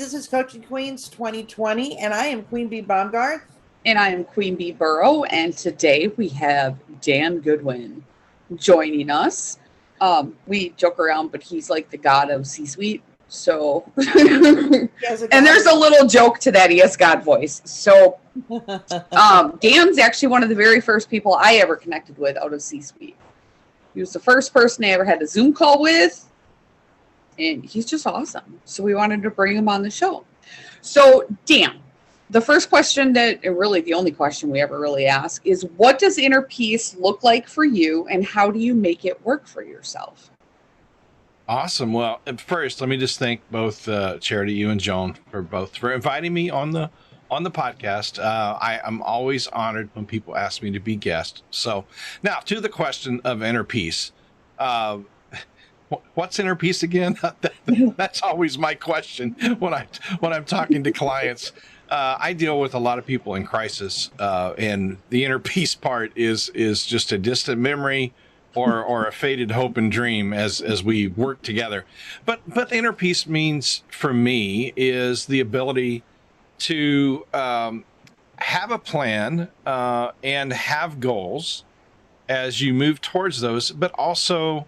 This is Coaching Queens 2020, and I am Queen Bee Baumgart. And I am Queen Bee Burrow, and today we have Dan Goodwin joining us. We joke around, but he's like the god of C-suite. So, and there's a little joke to that. He has God voice. So, Dan's actually one of the very first people I ever connected with out of C-suite. He was the first person I ever had a Zoom call with, and he's just awesome. So we wanted to bring him on the show. So, Dan, the first question and really the only question we ever really ask is, what does inner peace look like for you, and how do you make it work for yourself? Awesome. Well, first, let me just thank both Charity, you and Joan, for inviting me on the podcast. I'm always honored when people ask me to be guest. So now to the question of inner peace. What's inner peace again? That's always my question when I'm talking to clients. I deal with a lot of people in crisis, and the inner peace part is just a distant memory or a faded hope and dream as we work together. But inner peace means for me is the ability to have a plan and have goals as you move towards those, but also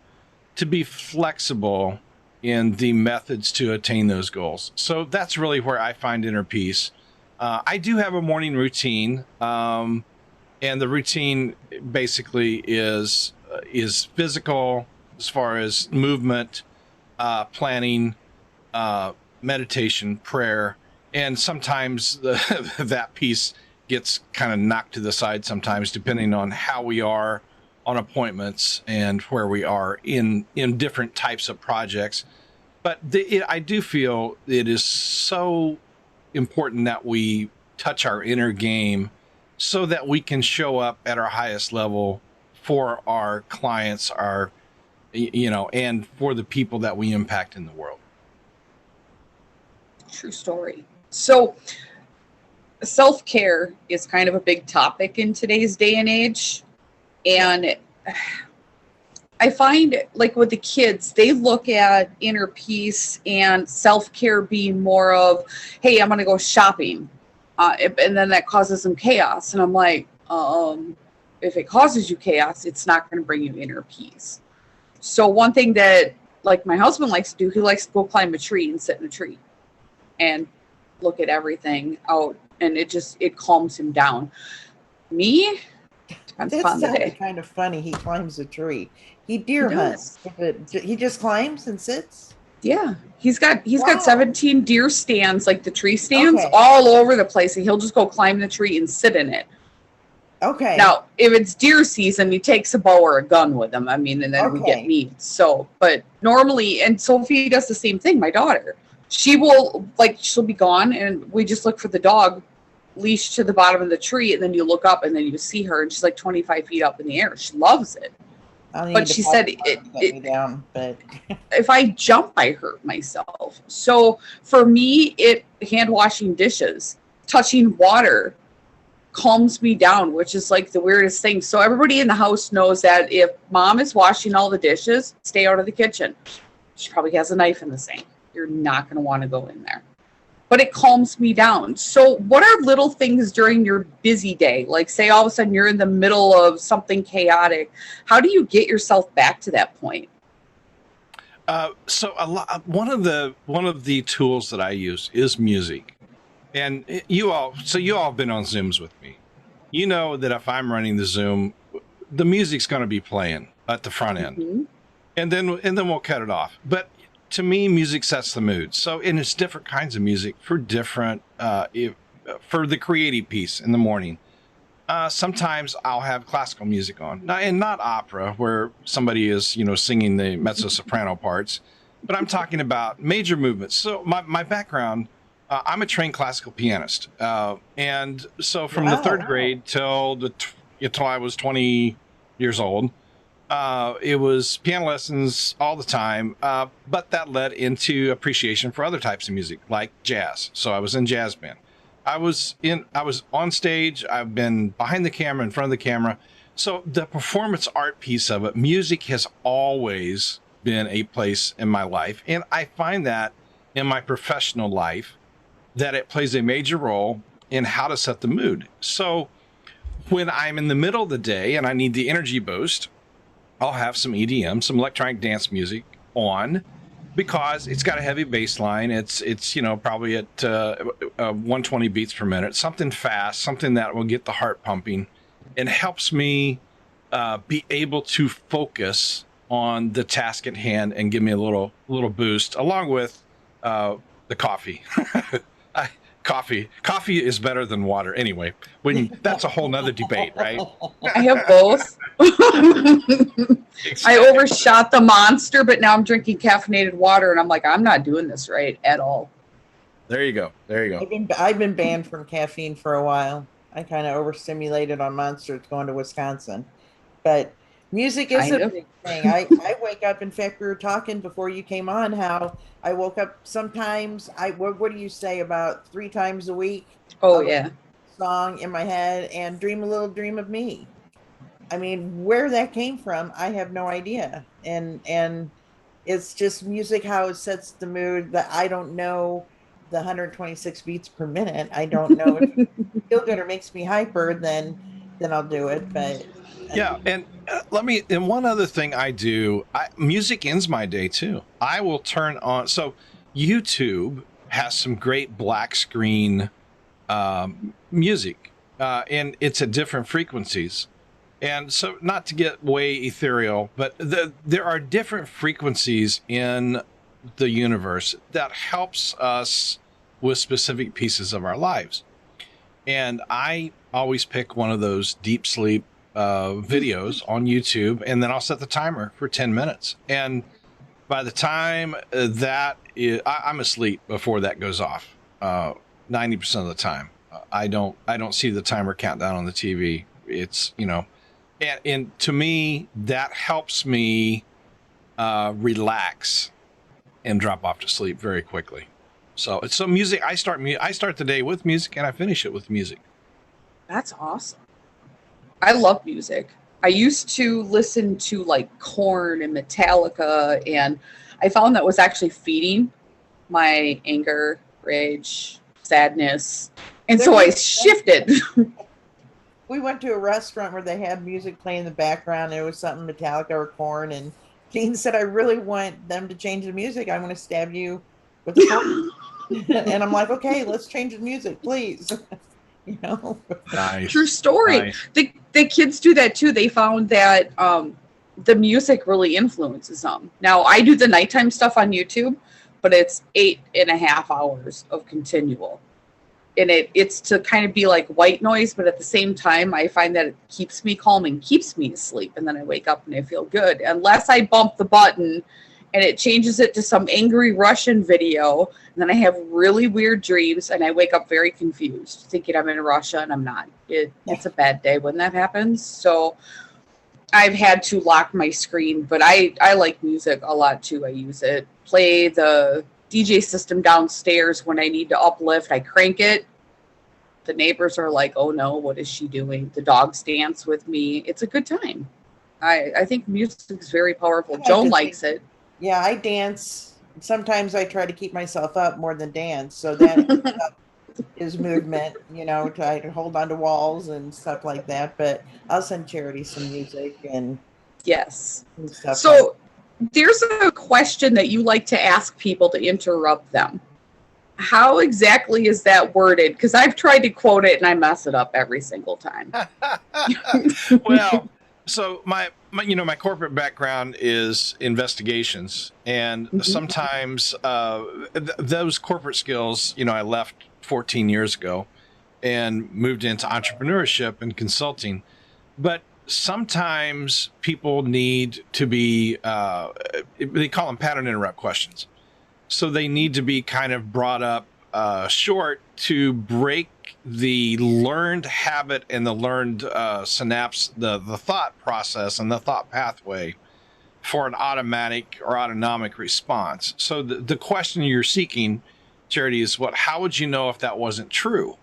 to be flexible in the methods to attain those goals. So that's really where I find inner peace. I do have a morning routine, and the routine basically is physical as far as movement, planning, meditation, prayer, and sometimes that piece gets kind of knocked to the side sometimes, depending on how we are on appointments and where we are in different types of projects. But I do feel it is so important that we touch our inner game so that we can show up at our highest level for our clients, and for the people that we impact in the world. True story. So self-care is kind of a big topic in today's day and age. And I find, like, with the kids, they look at inner peace and self-care being more of, hey, I'm going to go shopping. And then that causes them chaos. And I'm like, if it causes you chaos, it's not going to bring you inner peace. So one thing that, like, my husband likes to do, he likes to go climb a tree and sit in a tree and look at everything out. And it calms him down. Me? That sounded kind of funny. He climbs a tree. He deer hunts. He just climbs and sits. Yeah, he's got 17 deer stands, like the tree stands, all over the place, and he'll just go climb the tree and sit in it. Okay. Now, if it's deer season, he takes a bow or a gun with him. I mean, and then we get meat. So, but normally, and Sophie does the same thing. My daughter, she'll be gone, and we just look for the dog leashed to the bottom of the tree, and then you look up and then you see her, and she's like 25 feet up in the air. She loves it. But she said if I jump, I hurt myself. So for me, hand washing dishes, touching water calms me down, which is like the weirdest thing. So everybody in the house knows that if mom is washing all the dishes, stay out of the kitchen. She probably has a knife in the sink. You're not going to want to go in there. But it calms me down. So what are little things during your busy day? Like, say all of a sudden you're in the middle of something chaotic. How do you get yourself back to that point? So one of the tools that I use is music. And you all have been on Zooms with me. You know that if I'm running the Zoom, the music's going to be playing at the front end. Mm-hmm. And then we'll cut it off. But to me, music sets the mood. So, and it's different kinds of music for different, for the creative piece in the morning. Sometimes I'll have classical music on, and not opera, where somebody is, singing the mezzo-soprano parts, but I'm talking about major movements. So my background, I'm a trained classical pianist. And so from the third grade till I was 20 years old, it was piano lessons all the time, but that led into appreciation for other types of music, like jazz. So I was in jazz band. I was on stage. I've been behind the camera, in front of the camera. So the performance art piece of it, music has always been a place in my life. And I find that in my professional life that it plays a major role in how to set the mood. So when I'm in the middle of the day and I need the energy boost, I'll have some EDM, some electronic dance music on, because it's got a heavy bass line. It's you know, probably at 120 beats per minute, something fast, something that will get the heart pumping and helps me be able to focus on the task at hand and give me a little boost, along with the coffee. Coffee is better than water anyway. That's a whole nother debate, right? I have both. I overshot the monster, but now I'm drinking caffeinated water, and I'm like, I'm not doing this right at all. There you go. I've been banned from caffeine for a while. I kind of overstimulated on monsters going to Wisconsin, but music is a big thing. I wake up. In fact, we were talking before you came on how I woke up sometimes. What do you say, about 3 times a week? Oh yeah. Song in my head and dream a little dream of me. I mean, where that came from, I have no idea. And it's just music, how it sets the mood. That I don't know the 126 beats per minute. I don't know if it feels good or makes me hyper, then I'll do it. But yeah, and and one other thing I do, music ends my day too. I will turn on, so YouTube has some great black screen music, and it's at different frequencies. And so, not to get way ethereal, but there are different frequencies in the universe that helps us with specific pieces of our lives. And I always pick one of those deep sleep videos on YouTube, and then I'll set the timer for 10 minutes. And by the time I'm asleep before that goes off, 90% of the time. I don't see the timer countdown on the TV. It's, you know, and to me, that helps me relax and drop off to sleep very quickly. So music. I start the day with music, and I finish it with music. That's awesome. I love music. I used to listen to like Korn and Metallica, and I found that was actually feeding my anger, rage, sadness, and so I shifted. We went to a restaurant where they had music playing in the background. It was something Metallica or Korn, and Dean said, "I really want them to change the music. I want to stab you with the fork." And I'm like, "Okay, let's change the music, please." You know, nice. True story. Nice. The kids do that too. They found that the music really influences them. Now I do the nighttime stuff on YouTube, but it's 8.5 hours of continual. And it's to kind of be like white noise, but at the same time, I find that it keeps me calm and keeps me asleep. And then I wake up and I feel good. Unless I bump the button and it changes it to some angry Russian video, and then I have really weird dreams and I wake up very confused, thinking I'm in Russia and I'm not. It's a bad day when that happens. So I've had to lock my screen, but I like music a lot too. I use it. Play the DJ system downstairs when I need to uplift. I crank it. The neighbors are like, "Oh no, what is she doing?" The dogs dance with me. It's a good time. I think music is very powerful. Joan likes it. Yeah, I dance. Sometimes I try to keep myself up more than dance. So that is movement, you know, try to hold on to walls and stuff like that. But I'll send Charity some music and yes. And stuff. So there's a question that you like to ask people to interrupt them. How exactly is that worded? Because I've tried to quote it and I mess it up every single time. Well, so my corporate background is investigations, and sometimes those corporate skills, you know, I left 14 years ago and moved into entrepreneurship and consulting, but sometimes people need to be, they call them pattern interrupt questions. So they need to be kind of brought up short to break the learned habit and the learned synapse, the thought process and the thought pathway for an automatic or autonomic response. So the question you're seeking, Charity, is how would you know if that wasn't true?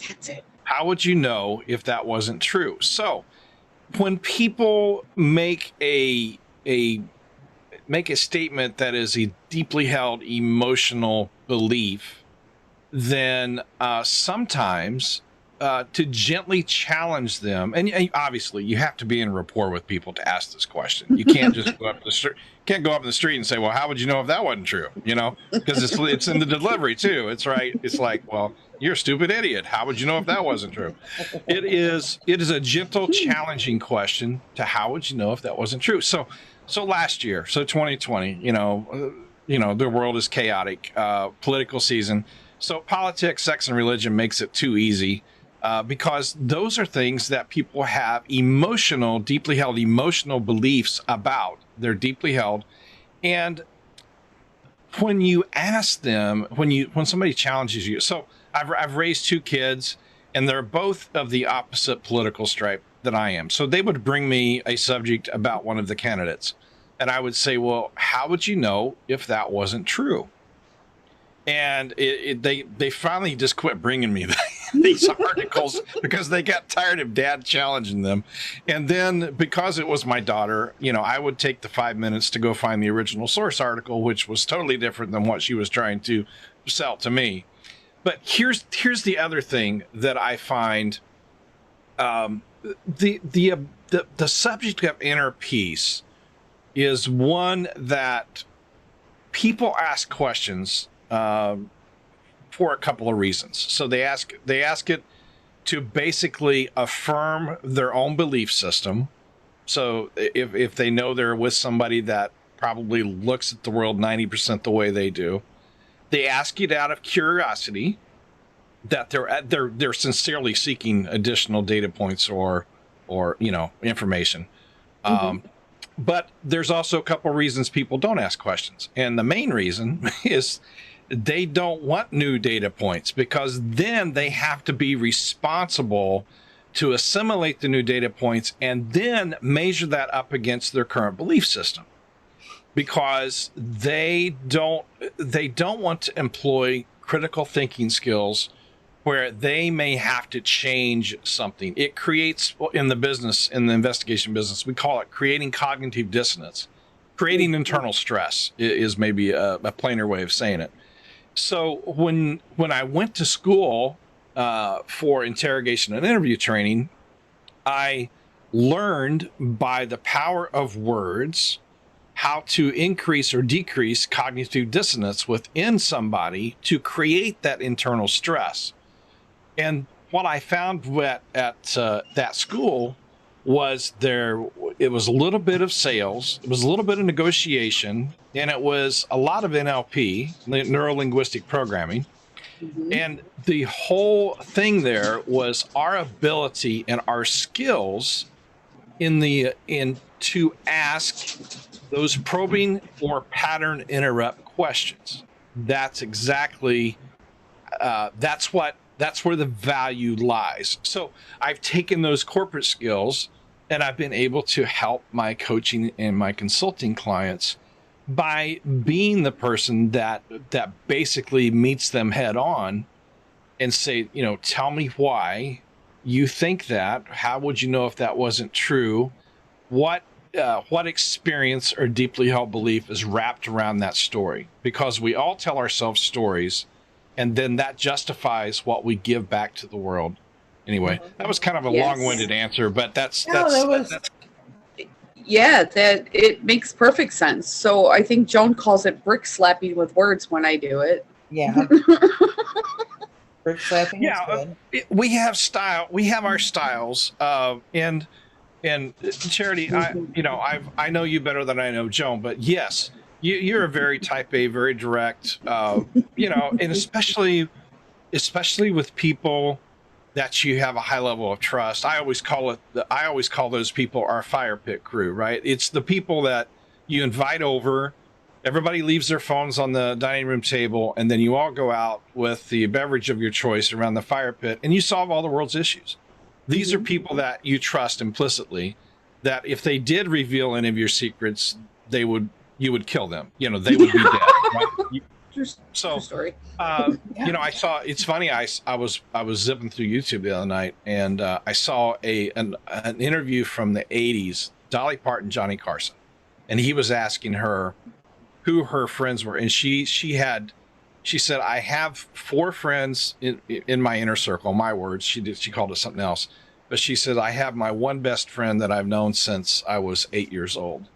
That's it. How would you know if that wasn't true? So when people make a statement that is a deeply held emotional belief, then sometimes to gently challenge them, and obviously you have to be in rapport with people to ask this question. You can't just go up the street. Can't go up in the street and say, "Well, how would you know if that wasn't true?" You know, because it's in the delivery too. It's right. It's like, "Well, you're a stupid idiot. How would you know if that wasn't true?" It is a gentle, challenging question to how would you know if that wasn't true. So last year, so 2020, the world is chaotic, political season. So politics, sex, and religion makes it too easy. Because those are things that people have deeply held emotional beliefs about. They're deeply held. And when you ask them, when somebody challenges you, so I've raised two kids, and they're both of the opposite political stripe that I am. So they would bring me a subject about one of the candidates, and I would say, well, how would you know if that wasn't true? And they finally just quit bringing me these articles because they got tired of dad challenging them. And then because it was my daughter, I would take the 5 minutes to go find the original source article, which was totally different than what she was trying to sell to me. But here's the other thing that I find, the subject of inner peace is one that people ask questions for a couple of reasons. So they ask it to basically affirm their own belief system. So if they know they're with somebody that probably looks at the world 90% the way they do, they ask it out of curiosity, that they're sincerely seeking additional data points or information. But there's also a couple of reasons people don't ask questions, and the main reason is they don't want new data points, because then they have to be responsible to assimilate the new data points and then measure that up against their current belief system, because they don't want to employ critical thinking skills where they may have to change something. It creates, in the investigation business, we call it creating cognitive dissonance. Creating internal stress is maybe a plainer way of saying it. So when I went to school for interrogation and interview training, I learned by the power of words how to increase or decrease cognitive dissonance within somebody to create that internal stress. And what I found at that school was it was a little bit of sales, it was a little bit of negotiation, and it was a lot of NLP, neuro-linguistic programming. And the whole thing there was our ability and our skills to ask those probing or pattern interrupt questions. That's exactly that's where the value lies. So I've taken those corporate skills and I've been able to help my coaching and my consulting clients by being the person that basically meets them head on and say, tell me why you think that. How would you know if that wasn't true? What experience or deeply held belief is wrapped around that story? Because we all tell ourselves stories, and then that justifies what we give back to the world. Anyway, that was kind of a long-winded answer, but that it makes perfect sense. So I think Joan calls it brick slapping with words when I do it. Yeah. Brick slapping is good. We have style. We have our styles. And Charity, I know you better than I know Joan, but yes, you're a very type A, very direct, and especially with people that you have a high level of trust. I always call those people our fire pit crew, right? It's the people that you invite over, everybody leaves their phones on the dining room table, and then you all go out with the beverage of your choice around the fire pit and you solve all the world's issues. These are people that you trust implicitly, that if they did reveal any of your secrets, you would kill them. They would be dead. Right? True story. I saw. It's funny. I was zipping through YouTube the other night, and I saw an interview from the '80s, Dolly Parton, Johnny Carson, and he was asking her who her friends were, and she She said, I have 4 friends in my inner circle, my words. She called it something else. But she said, I have my one best friend that I've known since I was 8 years old.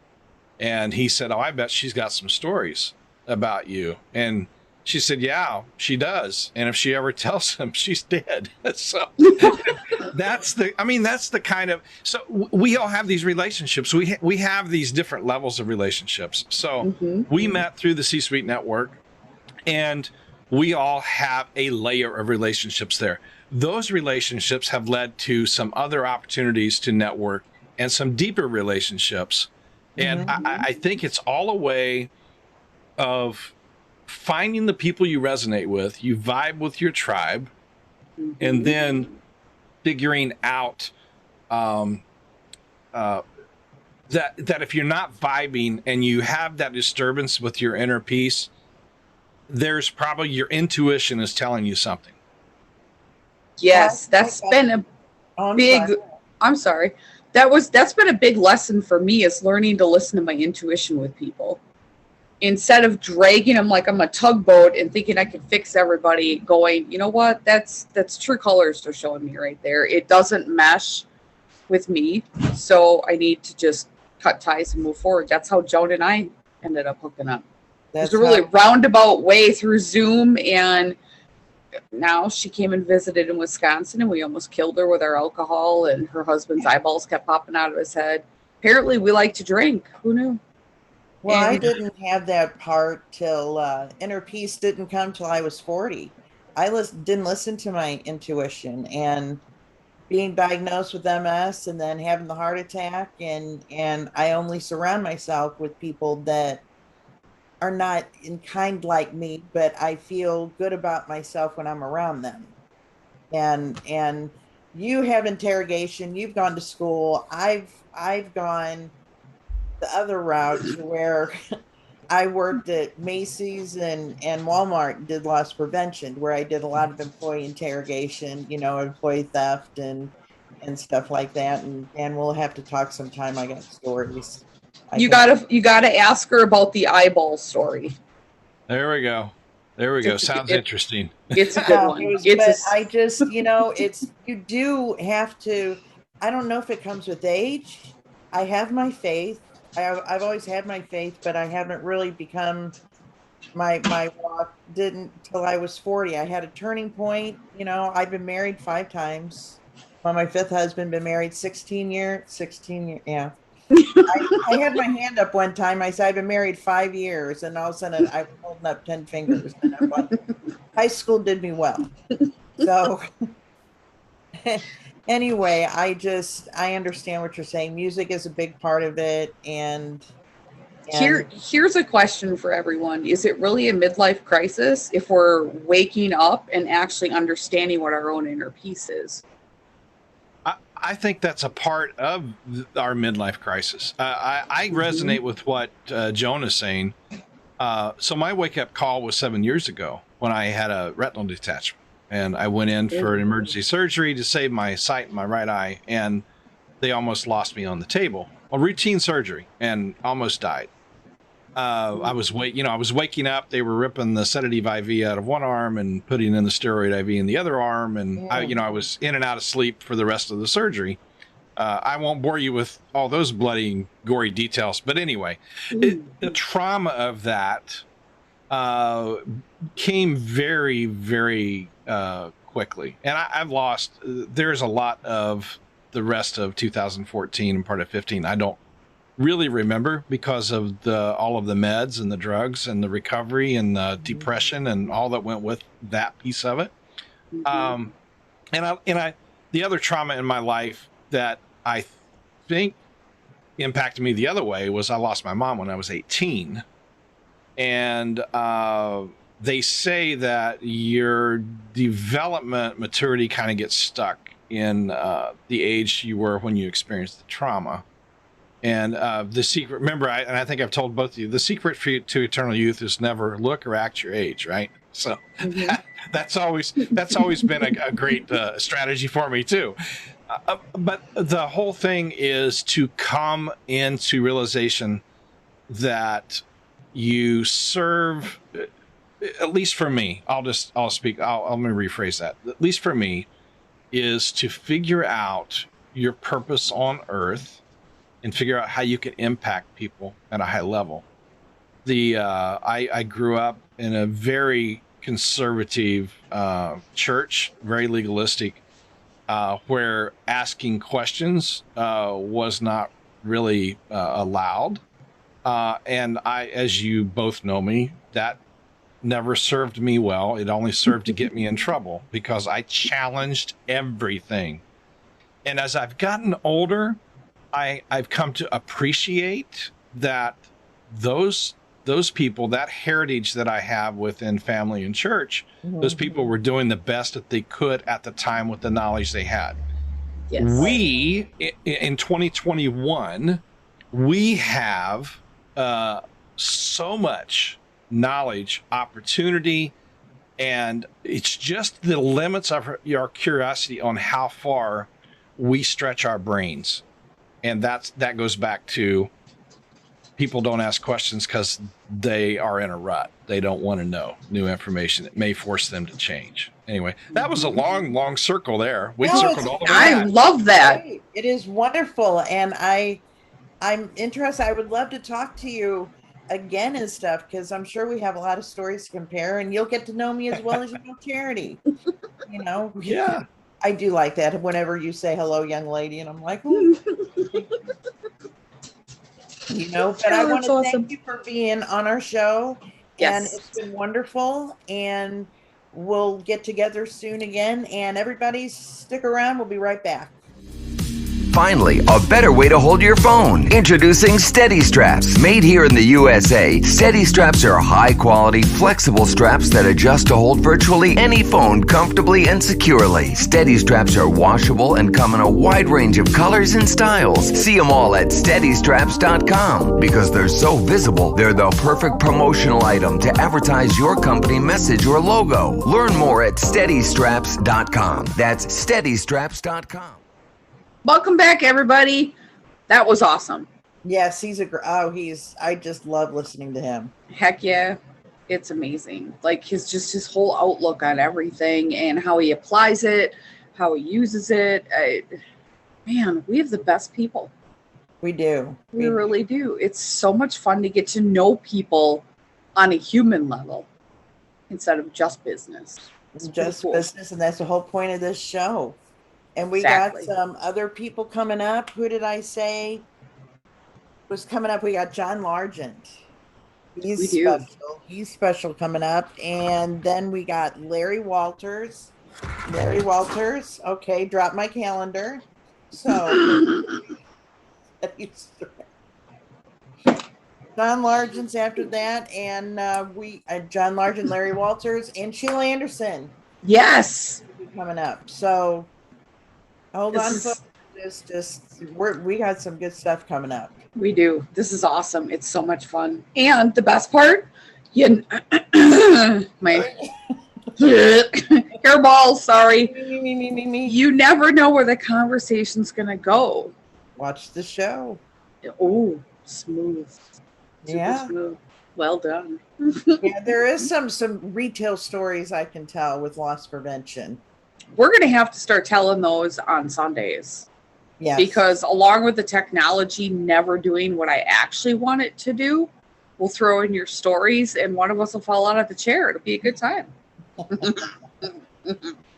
And he said, oh, I bet she's got some stories about you. And she said, yeah, she does. And if she ever tells him, she's dead. So that's the kind of, so we all have these relationships. We have these different levels of relationships. So we met through the C-Suite network, and we all have a layer of relationships there. Those relationships have led to some other opportunities to network and some deeper relationships. And I think it's all a way of finding the people you resonate with, you vibe with your tribe, and then figuring out that if you're not vibing and you have that disturbance with your inner peace, there's probably your intuition is telling you something. Yes, that's been a big, I'm sorry. That's been a big lesson for me, is learning to listen to my intuition with people. Instead of dragging them like I'm a tugboat and thinking I can fix everybody, going, you know what, that's true colors they're showing me right there. It doesn't mesh with me, so I need to just cut ties and move forward. That's how Joan and I ended up hooking up. There's a really roundabout way through Zoom, and now she came and visited in Wisconsin, and we almost killed her with our alcohol, and her husband's eyeballs kept popping out of his head. Apparently we like to drink. Who knew? Well, I didn't have that part till inner peace didn't come till I was 40. I didn't listen to my intuition, and being diagnosed with MS and then having the heart attack, and I only surround myself with people that are not in kind like me, but I feel good about myself when I'm around them. And you have interrogation, you've gone to school. I've gone the other route, to where I worked at Macy's and Walmart, did loss prevention, where I did a lot of employee interrogation, employee theft and stuff like that. And we'll have to talk sometime. I got stories. You gotta ask her about the eyeball story. There we go. Sounds interesting. It's a good one. I just, you do have to. I don't know if it comes with age. I have my faith. I've always had my faith, but I haven't really become my walk didn't till I was 40. I had a turning point. I've been married 5 times. Well, my 5th husband, been married 16 years. Yeah. I had my hand up one time. I said, I've been married 5 years, and all of a sudden I was holding up 10 fingers. And I'm like, high school did me well. So anyway, I understand what you're saying. Music is a big part of it. And here's a question for everyone. Is it really a midlife crisis if we're waking up and actually understanding what our own inner peace is? I think that's a part of our midlife crisis. I resonate with what Joan is saying. So my wake-up call was 7 years ago when I had a retinal detachment. And I went in for an emergency surgery to save my sight in my right eye, and they almost lost me on the table. A routine surgery, and almost died. I was waking up. They were ripping the sedative IV out of one arm and putting in the steroid IV in the other arm, and I was in and out of sleep for the rest of the surgery. I won't bore you with all those bloody and gory details, but anyway, the trauma of that came very, very quickly, and I've lost. There's a lot of the rest of 2014 and part of 15. I don't really remember because of all of the meds and the drugs and the recovery and the depression and all that went with that piece of it. And the other trauma in my life that I think impacted me the other way was I lost my mom when I was 18. And they say that your development maturity kind of gets stuck in the age you were when you experienced the trauma. And the secret, remember, I think I've told both of you, the secret to eternal youth is never look or act your age, right? So that's always been a great strategy for me too. But the whole thing is to come into realization that you serve at least for me, let me rephrase that. At least for me, is to figure out your purpose on earth and figure out how you can impact people at a high level. I grew up in a very conservative church, very legalistic, where asking questions was not really allowed. And as you both know me, that never served me well. It only served to get me in trouble because I challenged everything. And as I've gotten older, I've come to appreciate that those people, that heritage that I have within family and church, those people were doing the best that they could at the time with the knowledge they had. Yes. We, in 2021, we have so much knowledge, opportunity, and it's just the limits of your curiosity on how far we stretch our brains. And that goes back to people don't ask questions because they are in a rut. They don't want to know new information. It may force them to change. Anyway, that was a long circle there. We circled all the way I back. love that. It is wonderful. And I'm interested. I would love to talk to you again and stuff, because I'm sure we have a lot of stories to compare, and you'll get to know me as well as you know Charity. You know? Yeah. I do like that whenever you say hello, young lady, and I'm like, ooh. You know, but I want to thank you for being on our show. Yes. And it's been wonderful, and we'll get together soon again, and everybody stick around. We'll be right back. Finally, a better way to hold your phone. Introducing Steady Straps. Made here in the USA, Steady Straps are high-quality, flexible straps that adjust to hold virtually any phone comfortably and securely. Steady Straps are washable and come in a wide range of colors and styles. See them all at SteadyStraps.com. Because they're so visible, they're the perfect promotional item to advertise your company message or logo. Learn more at SteadyStraps.com. That's SteadyStraps.com. Welcome back, everybody. That was awesome. Yes, I just love listening to him. Heck yeah. It's amazing. Like his whole outlook on everything and how he applies it, how he uses it. Man, we have the best people. We do. We really do. It's so much fun to get to know people on a human level instead of just business. It's just cool. Business, and that's the whole point of this show. And we Exactly. got some other people coming up. Who did I say was coming up? We got John Largent. He's special. He's special coming up. And then we got Larry Walters. Okay, drop my calendar. So John Largent's after that, and John Largent, Larry Walters, and Sheila Anderson. Yes, coming up. So hold on, folks. We got some good stuff coming up. We do. This is awesome. It's so much fun, and the best part, my hairballs. Sorry, me. You never know where the conversation's gonna go. Watch the show. Oh, smooth. Yeah. Smooth. Well done. Yeah, there is some retail stories I can tell with loss prevention. We're going to have to start telling those on Sundays. Yes. Because along with the technology never doing what I actually want it to do, we'll throw in your stories and one of us will fall out of the chair. It'll be a good time.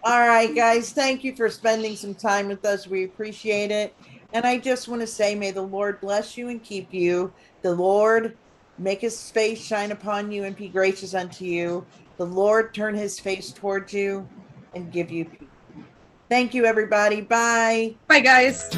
All right, guys. Thank you for spending some time with us. We appreciate it. And I just want to say, may the Lord bless you and keep you. The Lord make his face shine upon you and be gracious unto you. The Lord turn his face towards you and give you peace. Thank you, everybody. Bye. Bye, guys.